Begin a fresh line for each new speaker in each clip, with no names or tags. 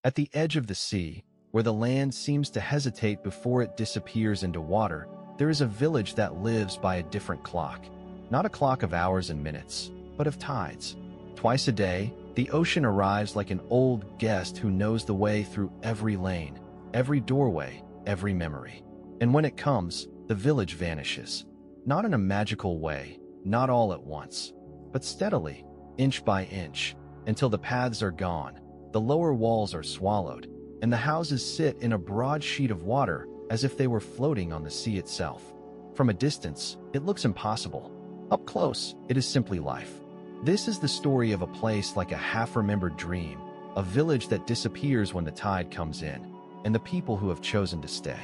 At the edge of the sea, where the land seems to hesitate before it disappears into water, there is a village that lives by a different clock. Not a clock of hours and minutes, but of tides. Twice a day, the ocean arrives like an old guest who knows the way through every lane, every doorway, every memory. And when it comes, the village vanishes. Not in a magical way, not all at once, but steadily, inch by inch, until the paths are gone, the lower walls are swallowed, and the houses sit in a broad sheet of water as if they were floating on the sea itself. From a distance, it looks impossible. Up close, it is simply life. This is the story of a place like a half-remembered dream, a village that disappears when the tide comes in, and the people who have chosen to stay.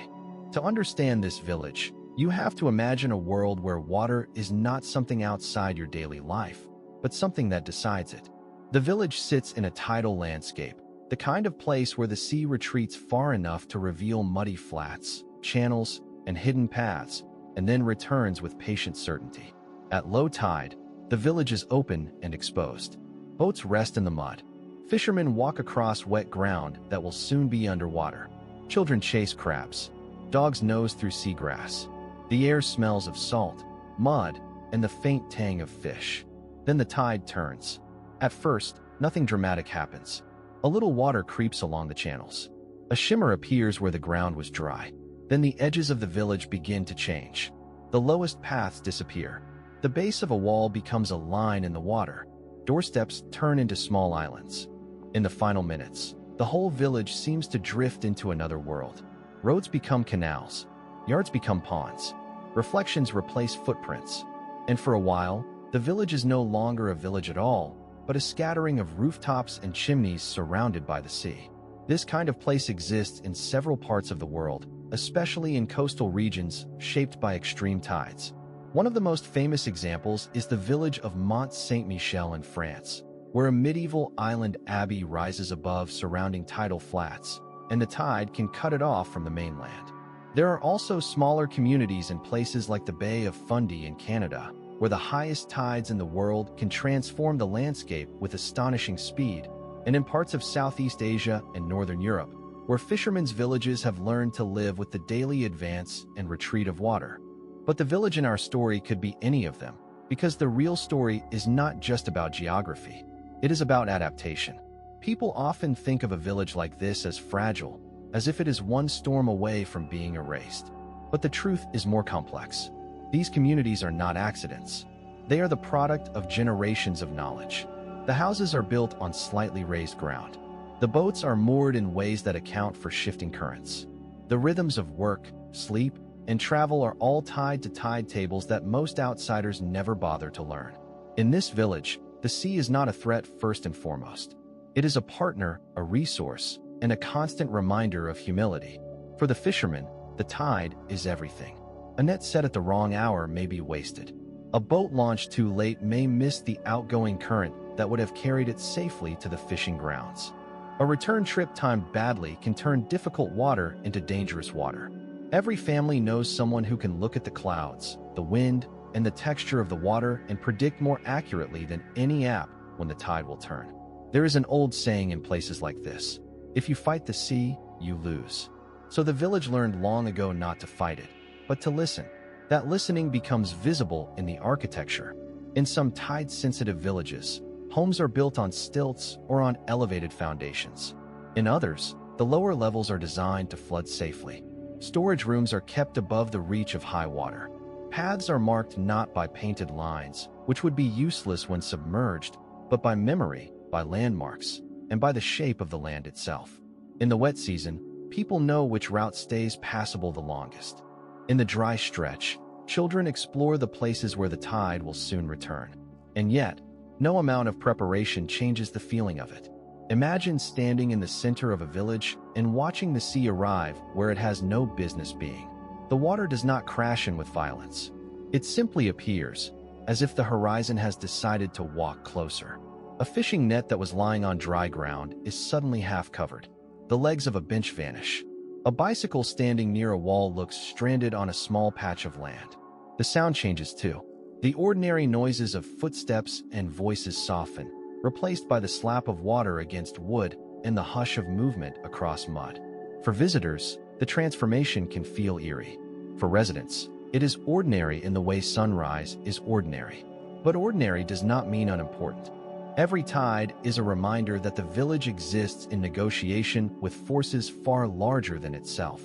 To understand this village, you have to imagine a world where water is not something outside your daily life, but something that decides it. The village sits in a tidal landscape, the kind of place where the sea retreats far enough to reveal muddy flats, channels, and hidden paths, and then returns with patient certainty. At low tide, the village is open and exposed. Boats rest in the mud. Fishermen walk across wet ground that will soon be underwater. Children chase crabs. Dogs nose through seagrass. The air smells of salt, mud, and the faint tang of fish. Then the tide turns. At first, nothing dramatic happens. A little water creeps along the channels. A shimmer appears where the ground was dry. Then the edges of the village begin to change. The lowest paths disappear. The base of a wall becomes a line in the water. Doorsteps turn into small islands. In the final minutes, the whole village seems to drift into another world. Roads become canals. Yards become ponds. Reflections replace footprints. And for a while, the village is no longer a village at all, but a scattering of rooftops and chimneys surrounded by the sea. This kind of place exists in several parts of the world, especially in coastal regions shaped by extreme tides. One of the most famous examples is the village of Saint-Michel in France, where a medieval island abbey rises above surrounding tidal flats, and the tide can cut it off from the mainland. There are also smaller communities in places like the Bay of Fundy in Canada, where the highest tides in the world can transform the landscape with astonishing speed, and in parts of Southeast Asia and Northern Europe, where fishermen's villages have learned to live with the daily advance and retreat of water. But the village in our story could be any of them, because the real story is not just about geography. It is about adaptation. People often think of a village like this as fragile, as if it is one storm away from being erased. But the truth is more complex. These communities are not accidents. They are the product of generations of knowledge. The houses are built on slightly raised ground. The boats are moored in ways that account for shifting currents. The rhythms of work, sleep, and travel are all tied to tide tables that most outsiders never bother to learn. In this village, the sea is not a threat first and foremost. It is a partner, a resource, and a constant reminder of humility. For the fishermen, the tide is everything. A net set at the wrong hour may be wasted. A boat launched too late may miss the outgoing current that would have carried it safely to the fishing grounds. A return trip timed badly can turn difficult water into dangerous water. Every family knows someone who can look at the clouds, the wind, and the texture of the water and predict more accurately than any app when the tide will turn. There is an old saying in places like this: if you fight the sea, you lose. So the village learned long ago not to fight it, but to listen. That listening becomes visible in the architecture. In some tide-sensitive villages, homes are built on stilts or on elevated foundations. In others, the lower levels are designed to flood safely. Storage rooms are kept above the reach of high water. Paths are marked not by painted lines, which would be useless when submerged, but by memory, by landmarks, and by the shape of the land itself. In the wet season, people know which route stays passable the longest. In the dry stretch, children explore the places where the tide will soon return. And yet, no amount of preparation changes the feeling of it. Imagine standing in the center of a village and watching the sea arrive where it has no business being. The water does not crash in with violence. It simply appears, as if the horizon has decided to walk closer. A fishing net that was lying on dry ground is suddenly half covered. The legs of a bench vanish. A bicycle standing near a wall looks stranded on a small patch of land. The sound changes too. The ordinary noises of footsteps and voices soften, replaced by the slap of water against wood and the hush of movement across mud. For visitors, the transformation can feel eerie. For residents, it is ordinary in the way sunrise is ordinary. But ordinary does not mean unimportant. Every tide is a reminder that the village exists in negotiation with forces far larger than itself.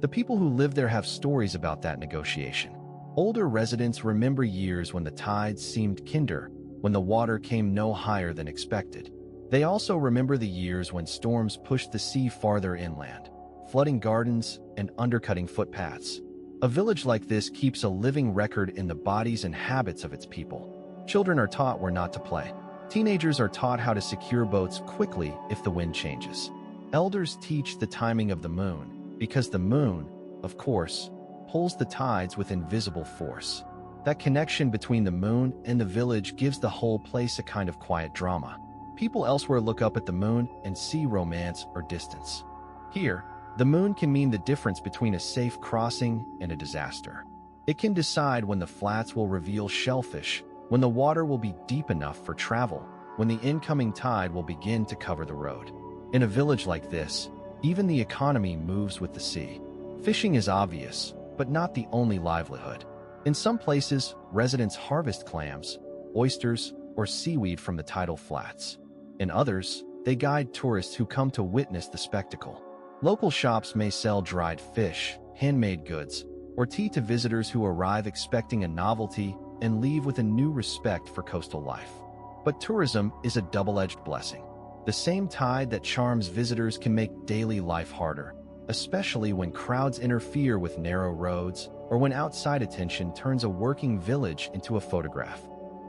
The people who live there have stories about that negotiation. Older residents remember years when the tides seemed kinder, when the water came no higher than expected. They also remember the years when storms pushed the sea farther inland, flooding gardens and undercutting footpaths. A village like this keeps a living record in the bodies and habits of its people. Children are taught where not to play. Teenagers are taught how to secure boats quickly if the wind changes. Elders teach the timing of the moon, because the moon, of course, pulls the tides with invisible force. That connection between the moon and the village gives the whole place a kind of quiet drama. People elsewhere look up at the moon and see romance or distance. Here, the moon can mean the difference between a safe crossing and a disaster. It can decide when the flats will reveal shellfish, when the water will be deep enough for travel, when the incoming tide will begin to cover the road. In a village like this, even the economy moves with the sea. Fishing is obvious, but not the only livelihood. In some places, residents harvest clams, oysters, or seaweed from the tidal flats. In others, they guide tourists who come to witness the spectacle. Local shops may sell dried fish, handmade goods, or tea to visitors who arrive expecting a novelty and leave with a new respect for coastal life. But tourism is a double-edged blessing. The same tide that charms visitors can make daily life harder, especially when crowds interfere with narrow roads or when outside attention turns a working village into a photograph.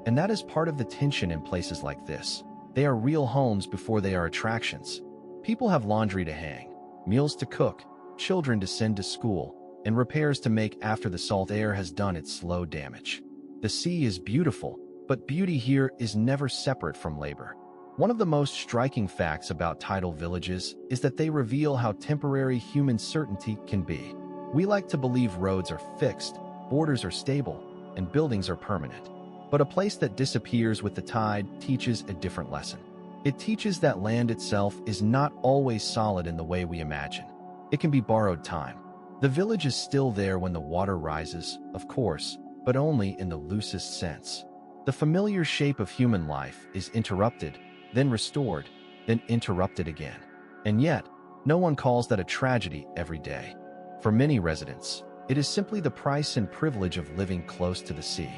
And that is part of the tension in places like this. They are real homes before they are attractions. People have laundry to hang, meals to cook, children to send to school, and repairs to make after the salt air has done its slow damage. The sea is beautiful, but beauty here is never separate from labor. One of the most striking facts about tidal villages is that they reveal how temporary human certainty can be. We like to believe roads are fixed, borders are stable, and buildings are permanent. But a place that disappears with the tide teaches a different lesson. It teaches that land itself is not always solid in the way we imagine. It can be borrowed time. The village is still there when the water rises, of course, but only in the loosest sense. The familiar shape of human life is interrupted, then restored, then interrupted again. And yet, no one calls that a tragedy every day. For many residents, it is simply the price and privilege of living close to the sea.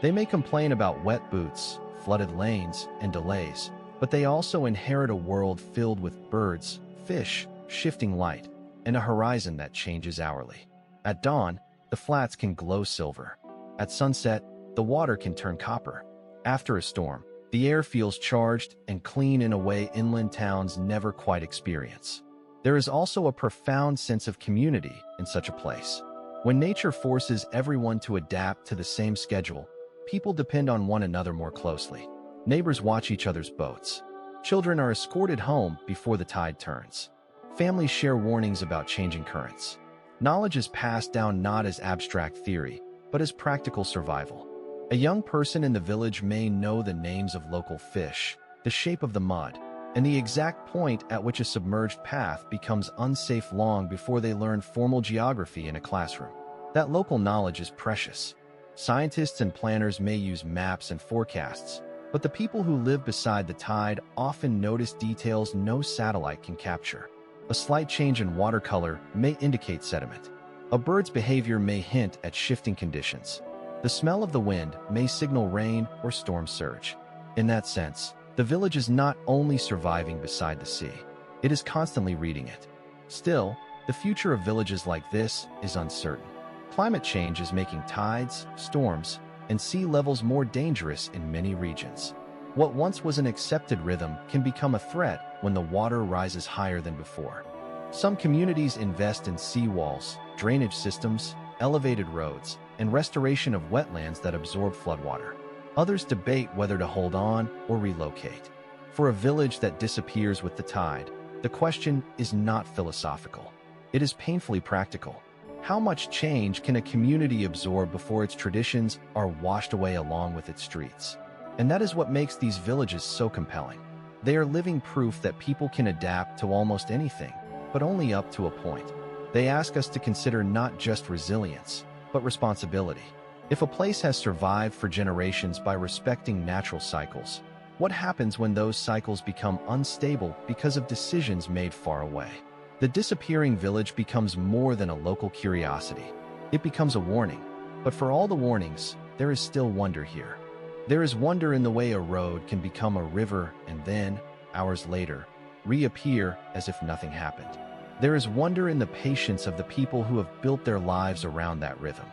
They may complain about wet boots, flooded lanes, and delays, but they also inherit a world filled with birds, fish, shifting light, and a horizon that changes hourly. At dawn, the flats can glow silver. At sunset, the water can turn copper. After a storm, the air feels charged and clean in a way inland towns never quite experience. There is also a profound sense of community in such a place. When nature forces everyone to adapt to the same schedule, people depend on one another more closely. Neighbors watch each other's boats. Children are escorted home before the tide turns. Families share warnings about changing currents. Knowledge is passed down not as abstract theory, but as practical survival. A young person in the village may know the names of local fish, the shape of the mud, and the exact point at which a submerged path becomes unsafe long before they learn formal geography in a classroom. That local knowledge is precious. Scientists and planners may use maps and forecasts, but the people who live beside the tide often notice details no satellite can capture. A slight change in water color may indicate sediment. A bird's behavior may hint at shifting conditions. The smell of the wind may signal rain or storm surge. In that sense, the village is not only surviving beside the sea, it is constantly reading it. Still, the future of villages like this is uncertain. Climate change is making tides, storms, and sea levels more dangerous in many regions. What once was an accepted rhythm can become a threat when the water rises higher than before. Some communities invest in seawalls, drainage systems, elevated roads, and restoration of wetlands that absorb floodwater. Others debate whether to hold on or relocate. For a village that disappears with the tide, the question is not philosophical. It is painfully practical. How much change can a community absorb before its traditions are washed away along with its streets? And that is what makes these villages so compelling. They are living proof that people can adapt to almost anything, but only up to a point. They ask us to consider not just resilience, but responsibility. If a place has survived for generations by respecting natural cycles, what happens when those cycles become unstable because of decisions made far away? The disappearing village becomes more than a local curiosity. It becomes a warning. But for all the warnings, there is still wonder here. There is wonder in the way a road can become a river and then, hours later, reappear as if nothing happened. There is wonder in the patience of the people who have built their lives around that rhythm.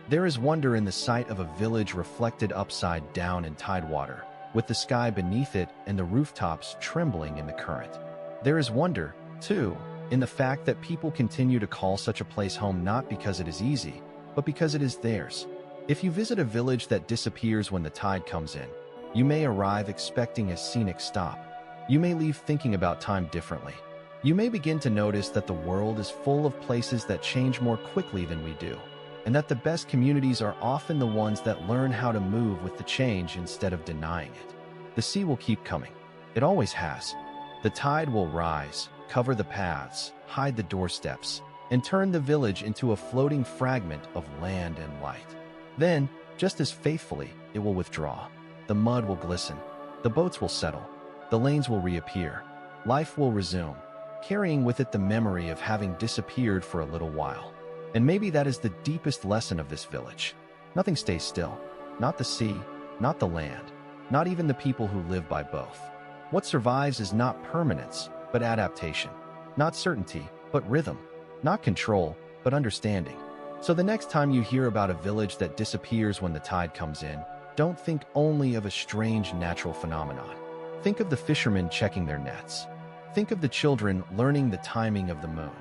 There is wonder in the sight of a village reflected upside down in tidewater, with the sky beneath it and the rooftops trembling in the current. There is wonder, too, in the fact that people continue to call such a place home not because it is easy, but because it is theirs. If you visit a village that disappears when the tide comes in, you may arrive expecting a scenic stop. You may leave thinking about time differently. You may begin to notice that the world is full of places that change more quickly than we do, and that the best communities are often the ones that learn how to move with the change instead of denying it. The sea will keep coming. It always has. The tide will rise, cover the paths, hide the doorsteps, and turn the village into a floating fragment of land and light. Then, just as faithfully, it will withdraw. The mud will glisten. The boats will settle. The lanes will reappear. Life will resume, carrying with it the memory of having disappeared for a little while. And maybe that is the deepest lesson of this village. Nothing stays still. Not the sea, not the land, not even the people who live by both. What survives is not permanence, but adaptation. Not certainty, but rhythm. Not control, but understanding. So the next time you hear about a village that disappears when the tide comes in, don't think only of a strange natural phenomenon. Think of the fishermen checking their nets. Think of the children learning the timing of the moon.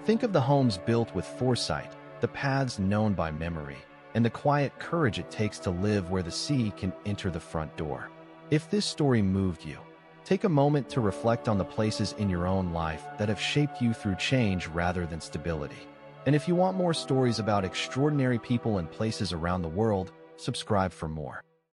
Think of the homes built with foresight, the paths known by memory, and the quiet courage it takes to live where the sea can enter the front door. If this story moved you, take a moment to reflect on the places in your own life that have shaped you through change rather than stability. And if you want more stories about extraordinary people and places around the world, subscribe for more.